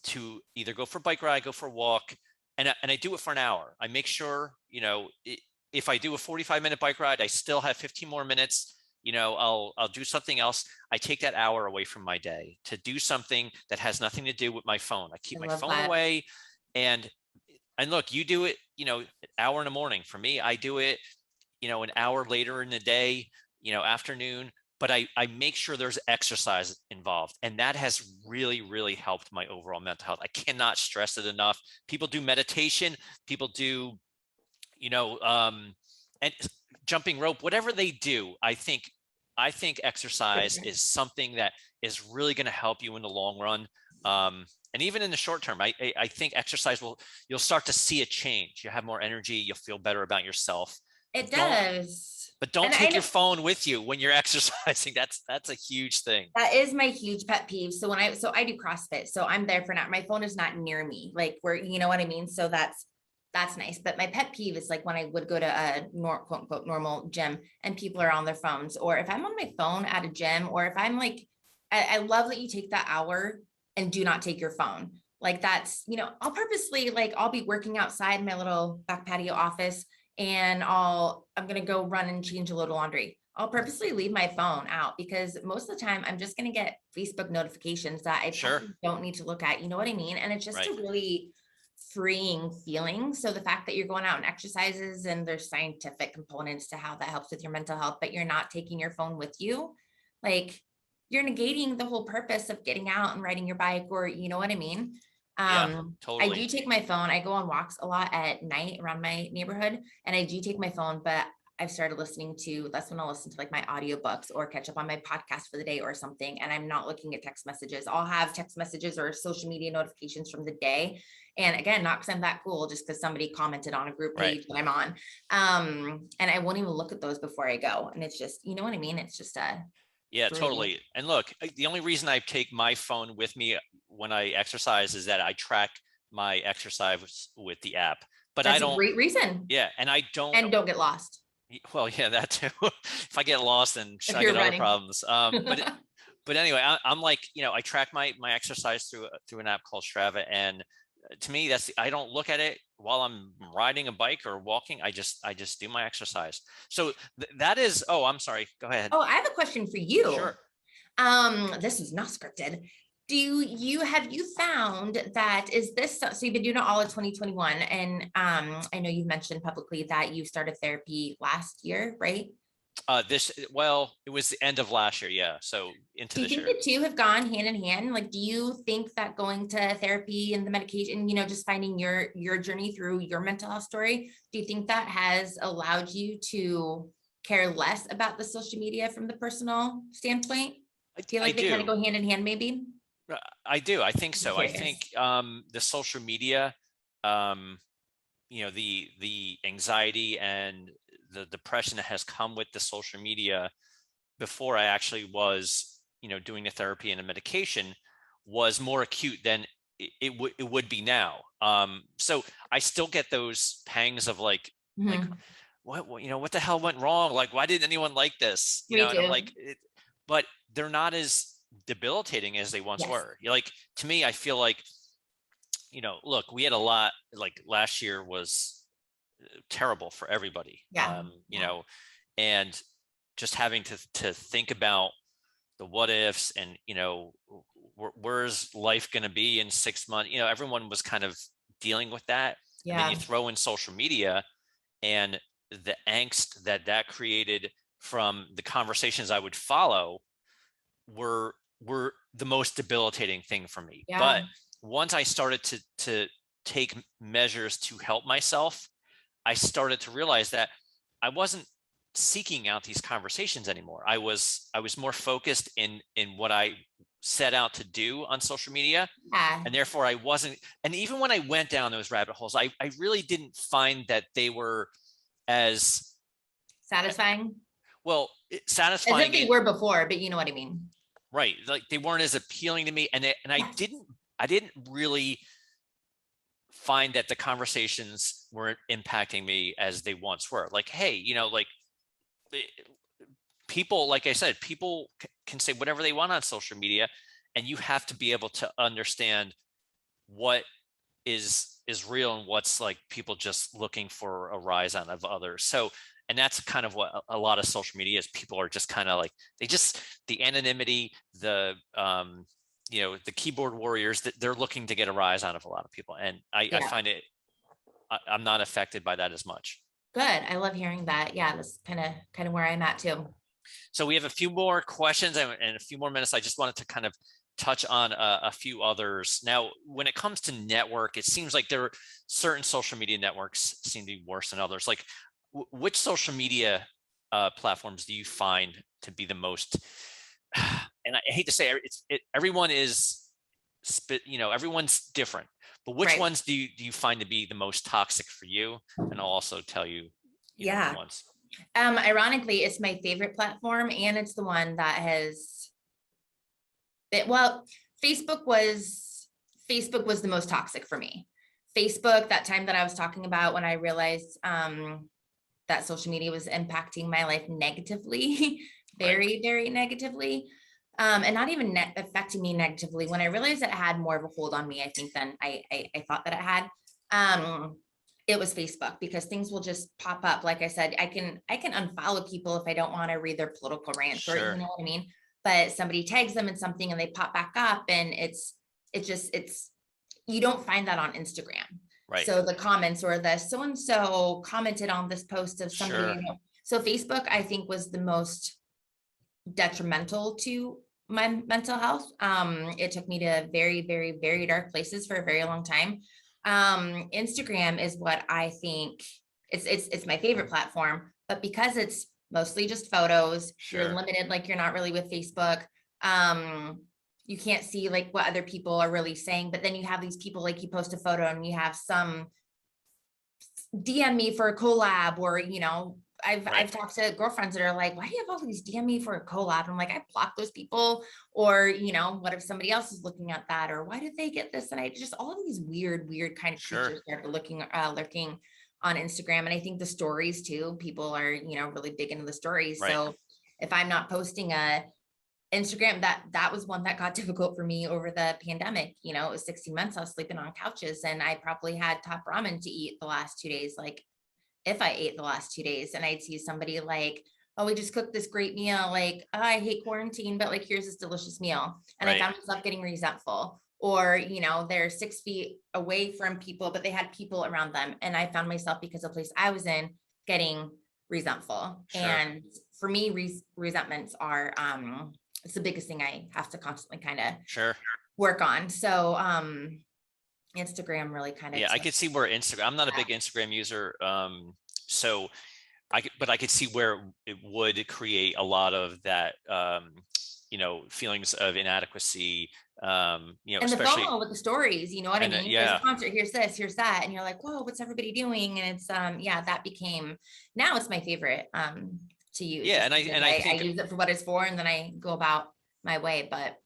to either go for a bike ride, go for a walk, and I do it for an hour. I make sure, if I do a 45-minute bike ride, I still have 15 more minutes. I'll do something else. I take that hour away from my day to do something that has nothing to do with my phone. I keep I my love phone that. away, and look, you do it, an hour in the morning. For me, I do it, an hour later in the day, afternoon. But I make sure there's exercise involved. And that has really, really helped my overall mental health. I cannot stress it enough. People do meditation, people do, and jumping rope, whatever they do. I think exercise is something that is really going to help you in the long run. And even in the short term, I think exercise you'll start to see a change. You have more energy. You'll feel better about yourself. It Don't, does. but don't And I take know your phone with you when you're exercising. That's a huge thing. that is my huge pet peeve. So I do CrossFit, so I'm there for now. My phone is not near me, like where, you know what I mean? So that's nice. But my pet peeve is like when I would go to a quote unquote normal gym and people are on their phones, or if I'm on my phone at a gym, or if I'm like, I love that you take that hour and do not take your phone. Like that's, I'll purposely, like, I'll be working outside my little back patio office and I'm going to go run and change a load of laundry. I'll purposely leave my phone out because most of the time I'm just going to get Facebook notifications that I Sure. probably don't need to look at. You know what I mean? And it's just Right. a really freeing feeling. So the fact that you're going out and exercises, and there's scientific components to how that helps with your mental health, but you're not taking your phone with you, like you're negating the whole purpose of getting out and riding your bike, or you know what I mean? Yeah, I totally. do take my phone. I go on walks a lot at night around my neighborhood, and I do take my phone, but I've started that's when I'll listen to like my audiobooks or catch up on my podcast for the day or something. And I'm not looking at text messages. I'll have text messages or social media notifications from the day. And again, not because I'm that cool, just because somebody commented on a group Right. page that I'm on. And I won't even look at those before I go. And it's just, you know what I mean? It's just Yeah, really weird. totally. And look, the only reason I take my phone with me when I exercise is that I track my exercise with the app. But I That's a don't, great reason. yeah, and I don't. And don't get lost Well, yeah, that too. If I get lost, then if I you're get other running. problems. But anyway, I'm like, I track my exercise through an app called Strava, and to me, I don't look at it while I'm riding a bike or walking. I just do my exercise. So that is. Oh, I'm sorry. Go ahead. Oh, I have a question for you. Sure. This is not scripted. Have you found that is this, so you've been doing it all of 2021, and I know you mentioned publicly that you started therapy last year, right? Well, it was the end of last year. Yeah. So into Do you this think year. the two have gone hand in hand? Like, do you think that going to therapy and the medication, just finding your journey through your mental health story, do you think that has allowed you to care less about the social media from the personal standpoint? Feel I like they kind of do. go hand in hand, maybe? I do. I think I'm so. I think curious. the social media, um, the anxiety and the depression that has come with the social media before I actually was, doing the therapy and the medication was more acute than it would be now. So I still get those pangs of like Mhm. what the hell went wrong? Like, why didn't anyone like this? Me And I'm too. like, but they're not as debilitating as they once Yes. were. Like, to me, I feel like, look, we had a lot, like last year was terrible for everybody. Yeah. Yeah. And just having to think about the what ifs and, where's life going to be in 6 months? Everyone was kind of dealing with that. And then you Yeah. throw in social media and the angst that created from the conversations I would follow were the most debilitating thing for me. Yeah. But once I started to take measures to help myself, I started to realize that I wasn't seeking out these conversations anymore. I was more focused in what I set out to do on social media, Yeah. and therefore I wasn't. And even when I went down those rabbit holes, I really didn't find that they were as Satisfying. As if satisfying. they were before, but you know what I mean. Right, like they weren't as appealing to me, and I Yes. didn't really find that the conversations weren't impacting me as they once were. Like, hey, like eh, people, like I said, people can say whatever they want on social media, and you have to be able to understand what is real and what's like people just looking for a rise on of others. So, and that's kind of what a lot of social media is. People are just kind of like, the anonymity, the keyboard warriors, that they're looking to get a rise out of a lot of people. And I Yeah. find I'm not affected by that as much. Good. I love hearing that. Yeah, that's kind of where I'm at too. So we have a few more questions and a few more minutes. I just wanted to kind of touch on a few others. Now, when it comes to network, it seems like there are certain social media networks seem to be worse than others. Like, which social media platforms do you find to be the most? And I hate to say everyone is, everyone's different. But which Right. ones do you find to be the most toxic for you? And I'll also tell you, the Yeah. ones. Ironically, it's my favorite platform, and it's the one that has well, Facebook was the most toxic for me. Facebook, that time that I was talking about when I realized that social media was impacting my life negatively, Right. very, very negatively. And not even affecting me negatively. When I realized that it had more of a hold on me, I think than I thought that it had. It was Facebook, because things will just pop up. Like I said, I can unfollow people if I don't want to read their political rants, or you Sure. know what I mean. But somebody tags them in something and they pop back up, and it's you don't find that on Instagram. Right. So the comments, or the so and so commented on this post of somebody, Sure. so Facebook, I think, was the most detrimental to my mental health. It took me to very, very, very dark places for a very long time. Instagram is what I think, it's my favorite platform, but because it's mostly just photos, you're Sure. limited, like you're not really with Facebook. Um, you can't see like what other people are really saying, but then you have these people, like you post a photo and you have some DM me for a collab, or Right. I've talked to girlfriends that are like, why do you have all these DM me for a collab? I'm like, I block those people. Or, what if somebody else is looking at that? Or why did they get this? And I just, all of these weird kind of Sure. creatures started lurking on Instagram. And I think the stories too, people are, really big into the stories. Right. So if I'm not posting a Instagram, that was one that got difficult for me over the pandemic. It was 16 months I was sleeping on couches, and I probably had top ramen to eat the last 2 days. Like, if I ate the last 2 days, and I'd see somebody like oh, we just cooked this great meal. Like, oh, I hate quarantine, but like, here's this delicious meal. And I Right. found myself getting resentful. Or, they're 6 feet away from people, but they had people around them. And I found myself, because of the place I was in, getting resentful. Sure. And for me, resentments are, it's the biggest thing I have to constantly kind of Sure. work on. So, Instagram really kind of Yeah, I took could see where Instagram. I'm not a that. big Instagram user, so but I could see where it would create a lot of that, feelings of inadequacy, And the especially. FOMO with the stories, you know what I And mean? Here's a yeah, concert, here's this, here's that. And you're like, whoa, what's everybody doing? And it's, yeah, that became, now it's my favorite, to use, yeah, just and I because and I I think use it for what it's for, and then I go about my way. But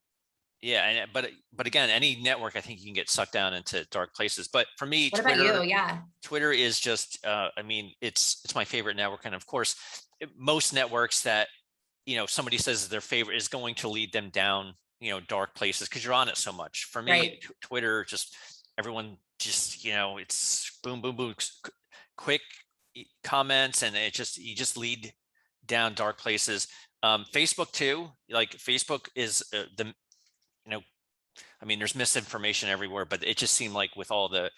yeah, but again, any network, I think you can get sucked down into dark places. But for me, what about you? Yeah. Twitter is just, it's my favorite network, and of course, most networks that somebody says is their favorite is going to lead them down dark places because you're on it so much. For me, Right. Twitter, just everyone just it's boom boom boom, quick comments, and you just lead down dark places. Facebook too, like Facebook is the you know there's misinformation everywhere, but it just seemed like with all the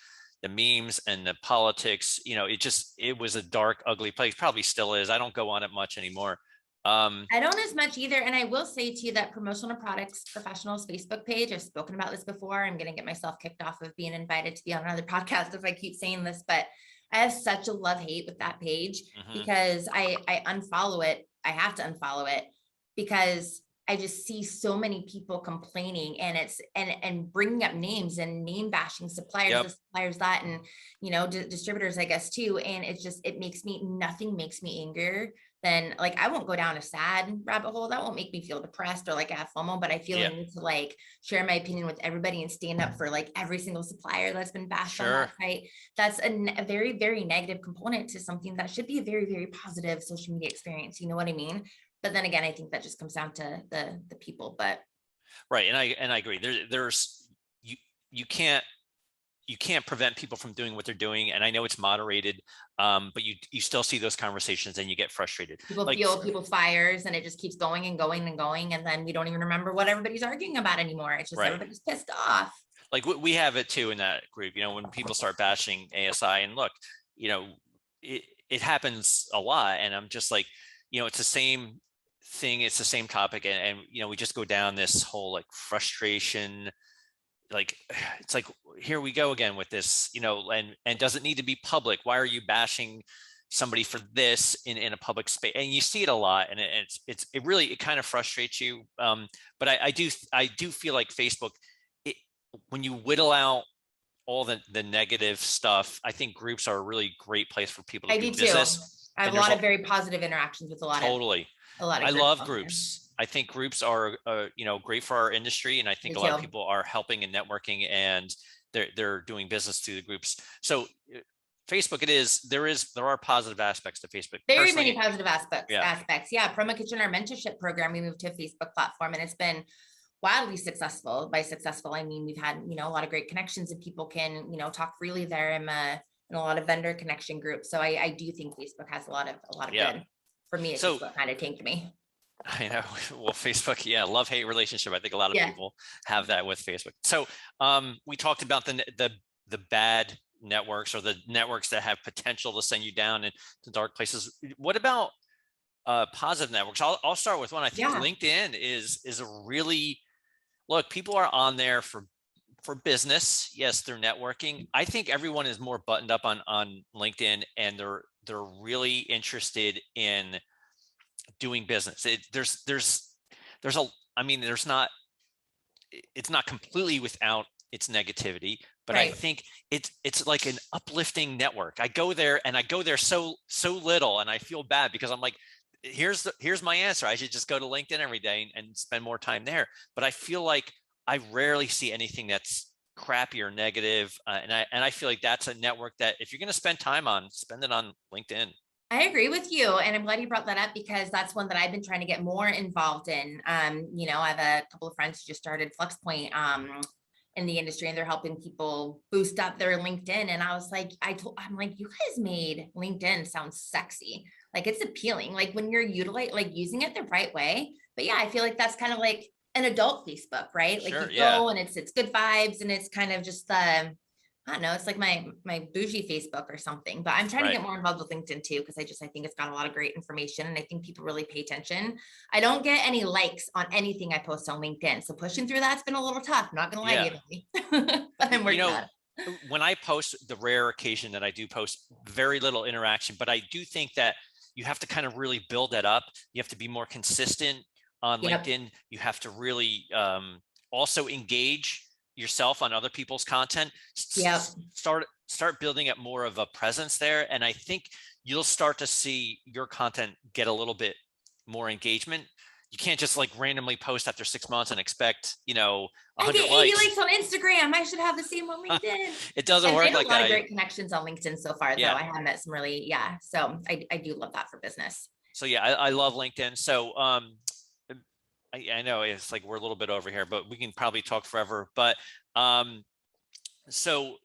memes and the politics, it was a dark, ugly place. Probably still is. I don't go on it much anymore. I don't as much either. And I will say to you that Promotional Products Professionals Facebook page, I've spoken about this before. I'm going to get myself kicked off of being invited to be on another podcast if I keep saying this, but I have such a love hate with that page mhm. because I unfollow it. I have to unfollow it because I just see so many people complaining, and it's and bringing up names and name bashing suppliers, Yep. the suppliers that, and distributors, I guess too. And it's just, it makes me, nothing makes me angrier then, like, I won't go down a sad rabbit hole. That won't make me feel depressed or like I have FOMO, but I feel Yeah. a need to like share my opinion with everybody and stand up for like every single supplier that's been bashed on Sure. that site. That's a very, very negative component to something that should be a very, very positive social media experience. You know what I mean? But then again, I think that just comes down to the people. But Right. And I agree. There's you you can't you can't prevent people from doing what they're doing, and I know it's moderated, but you still see those conversations and you get frustrated. people Like, fuel people's fires, and it just keeps going and going and going. And then we don't even remember what everybody's arguing about anymore. It's just right. everybody's pissed off. Like we have it too in that group, when people start bashing ASI, and look, you know it happens a lot, and I'm just like, it's the same thing, it's the same topic, and we just go down this whole like frustration, like it's like, here we go again with this, and does it need to be public? Why are you bashing somebody for this in a public space? And you see it a lot, and it kind of frustrates you. But I do feel like Facebook, it, when you whittle out all the negative stuff, I think groups are a really great place for people to I do do too. business. I have And a there's lot a of very positive interactions with totally, a lot I of groups love out there. groups. I think groups are, great for our industry, and I think Me a lot of too. people are helping and networking, and they're doing business through the groups. So, Facebook, there are positive aspects to Facebook. Very many Personally, positive aspects. yeah, Yeah, Promo Kitchen, our mentorship program, we moved to a Facebook platform, and it's been wildly successful. By successful, I mean we've had a lot of great connections, and people can talk freely there. I'm in a lot of vendor connection groups, so I do think Facebook has a lot of yeah. good. For me, it's So just what kind of tanked me. I know. Well, Facebook, yeah, love-hate relationship. I think a lot of Yeah, people have that with Facebook. So, we talked about the bad networks, or the networks that have potential to send you down into dark places. What about positive networks? I'll start with one. I think yeah, LinkedIn is a really, look, people are on there for business. Yes, they're networking. I think everyone is more buttoned up on LinkedIn, and they're really interested in doing business. There's a, there's not, it's not completely without its negativity, but I right. think it's like an uplifting network. I go there, and I go there so little, and I feel bad because I'm like, here's my answer. I should just go to LinkedIn every day and spend more time there. But I feel like I rarely see anything that's crappy or negative, and I feel like that's a network that if you're going to spend time on, spend it on LinkedIn. I agree with you. And I'm glad you brought that up because that's one that I've been trying to get more involved in. I have a couple of friends who just started FlexPoint in the industry, and they're helping people boost up their LinkedIn. And I was like, I'm like, you guys made LinkedIn sound sexy. Like it's appealing, like when you're like using it the right way. But yeah, I feel like that's kind of like an adult Facebook, right? Like Sure. you Yeah. go and it's good vibes and it's kind of just the, I don't know, it's like my bougie Facebook or something. But I'm trying to Right. get more involved with LinkedIn too, because I think it's got a lot of great information and I think people really pay attention. I don't get any likes on anything I post on LinkedIn. So pushing through that's been a little tough, not gonna lie to Yeah. you, Becky. But I'm You working know, on it. when I post, the rare occasion that I do post, very little interaction, but I do think that you have to kind of really build that up. You have to be more consistent on Yep. LinkedIn. You have to really also engage yourself on other people's content. Yep. Start building up more of a presence there, and I think you'll start to see your content get a little bit more engagement. You can't just like randomly post after 6 months and expect, a I hundred get 80 likes. likes on Instagram. I should have the same on LinkedIn. It doesn't I've work made a like lot of that. great connections on LinkedIn so far, though. Yeah. I have met some really, yeah. So I do love that for business. So yeah, I love LinkedIn. So I know it's like we're a little bit over here, but we can probably talk forever. But um, so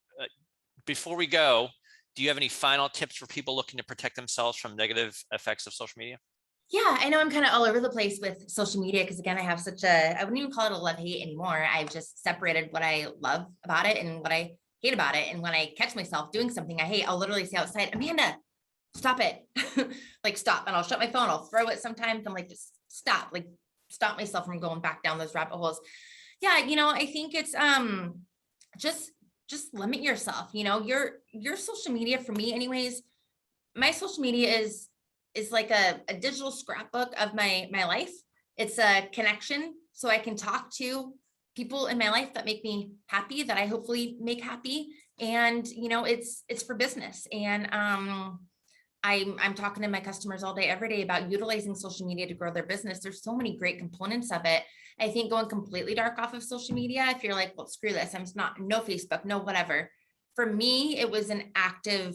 before we go, do you have any final tips for people looking to protect themselves from negative effects of social media? Yeah, I know I'm kind of all over the place with social media because again, I have such a, I wouldn't even call it a love hate anymore. I've just separated what I love about it and what I hate about it. And when I catch myself doing something I hate, I'll literally say outside, Amanda, stop it. Like stop. And I'll shut my phone. I'll throw it sometimes. I'm like, just stop, like stop myself from going back down those rabbit holes. Yeah, I think it's just just limit yourself. Your social media for me anyways, my social media is like a digital scrapbook of my life. It's a connection so I can talk to people in my life that make me happy, that I hopefully make happy. And it's for business. And I'm talking to my customers all day, every day about utilizing social media to grow their business. There's so many great components of it. I think going completely dark off of social media, if you're like, well, screw this, I'm just not, no Facebook, no whatever. For me, it was an active,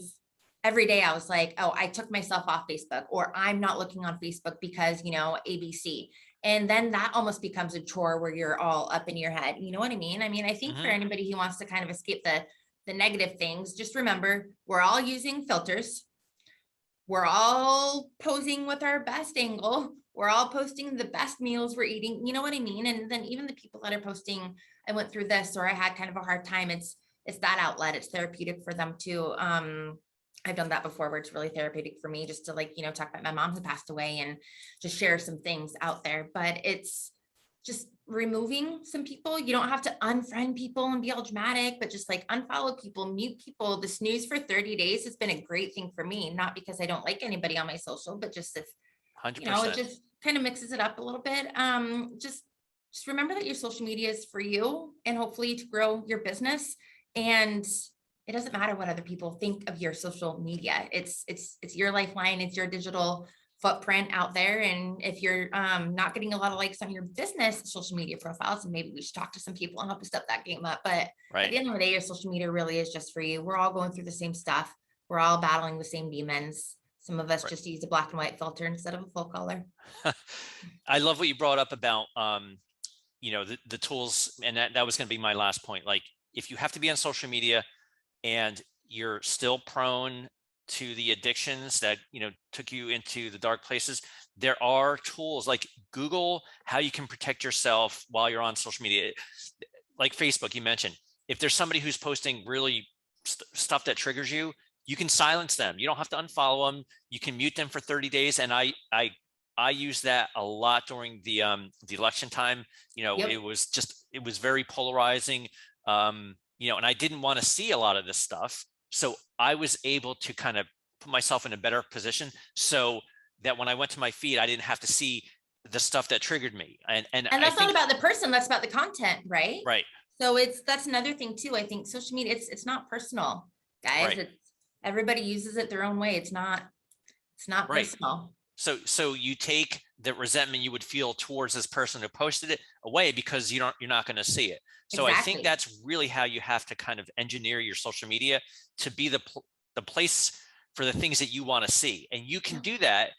every day I was like, oh, I took myself off Facebook, or I'm not looking on Facebook because, ABC. And then that almost becomes a chore where you're all up in your head. You know what I mean? I think for Hmm. anybody who wants to kind of escape the negative things, just remember we're all using filters. We're all posing with our best angle. We're all posting the best meals we're eating. You know what I mean? And then even the people that are posting, I went through this, or I had kind of a hard time. It's that outlet. It's therapeutic for them too. I've done that before where it's really therapeutic for me just to talk about my mom who passed away and just share some things out there. But it's just removing some people. You don't have to unfriend people and be all dramatic, but just like unfollow people, mute people. The snooze for 30 days has been a great thing for me, not because I don't like anybody on my social, but just if, it 100%. just kind of mixes it up a little bit. Just remember that your social media is for you and hopefully to grow your business. And it doesn't matter what other people think of your social media. It's your lifeline. It's your digital footprint out there. And if you're not getting a lot of likes on your business social media profiles, and maybe we should talk to some people and help you step that game up. But at Right. the end of the day, your social media really is just for you. We're all going through the same stuff. We're all battling the same demons. Some of us Right. just use a black and white filter instead of a full color. I love what you brought up about the tools, and that was going to be my last point. Like, if you have to be on social media and you're still prone to the addictions that took you into the dark places, there are tools like Google how you can protect yourself while you're on social media, like Facebook you mentioned. If there's somebody who's posting really stuff that triggers you, you can silence them. You don't have to unfollow them. You can mute them for 30 days. And I use that a lot during the election time. Yep. It was very polarizing. And I didn't want to see a lot of this stuff. So I was able to kind of put myself in a better position so that when I went to my feed, I didn't have to see the stuff that triggered me. And And I that's not think, about the person, that's about the content, right? right, So that's another thing too. I think social media, it's not personal, guys. right, It's everybody uses it their own way. It's not right. personal. So you take the resentment you would feel towards this person who posted it away because you're not going to see it. So I think Exactly. that's really how you have to kind of engineer your social media to be the place for the things that you want to see. And you can Yeah. do that.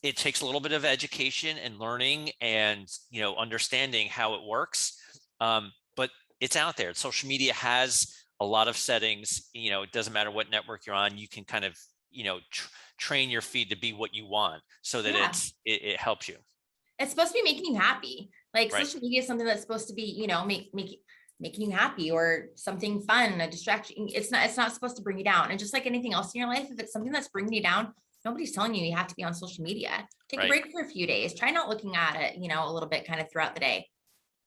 It takes a little bit of education and learning and understanding how it works. But it's out there. Social media has a lot of settings. It doesn't matter what network you're on. You can kind of train your feed to be what you want so that Yeah. it helps you. It's supposed to be making you happy. Like Right. social media is something that's supposed to be, making you happy or something fun, a distraction. It's not supposed to bring you down. And just like anything else in your life, if it's something that's bringing you down, nobody's telling you have to be on social media. Take a Right. break for a few days. Try not looking at it, a little bit kind of throughout the day.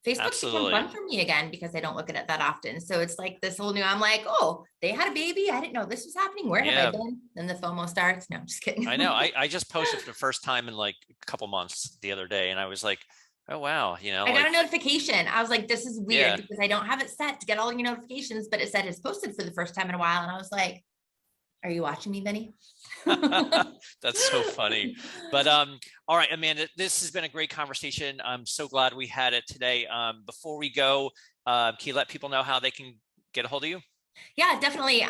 Facebook's become Absolutely. fun for me again because I don't look at it that often. So it's like this whole new, I'm like, oh, they had a baby. I didn't know this was happening. Where have I Yeah. been? Then the FOMO starts. No, I'm just kidding. I know. I just posted for the first time in like a couple months the other day, and I was like, oh wow, I got like, a notification. I was like, this is weird yeah. because I don't have it set to get all your notifications, but it said it's posted for the first time in a while. And I was like, are you watching me, Benny? That's so funny. But all right, Amanda, this has been a great conversation. I'm so glad we had it today. Before we go, can you let people know how they can get a hold of you? Yeah, definitely.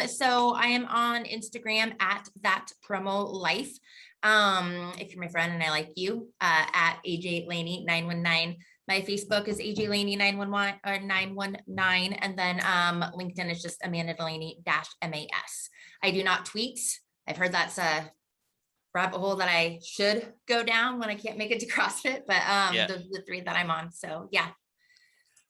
So I am on Instagram at that promo life. If you're my friend and I like you, at AJ Laney 919. My Facebook is AJ Laney 911 or 919. And then LinkedIn is just Amanda Delaney -MAS. I do not tweet. I've heard that's a rabbit hole that I should go down when I can't make it to CrossFit, but Yeah. those are the three that I'm on. So yeah.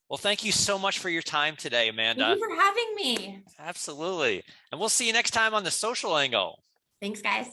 Well, thank you so much for your time today, Thank Amanda. you for having me. Absolutely. And we'll see you next time on the social angle. Thanks, guys.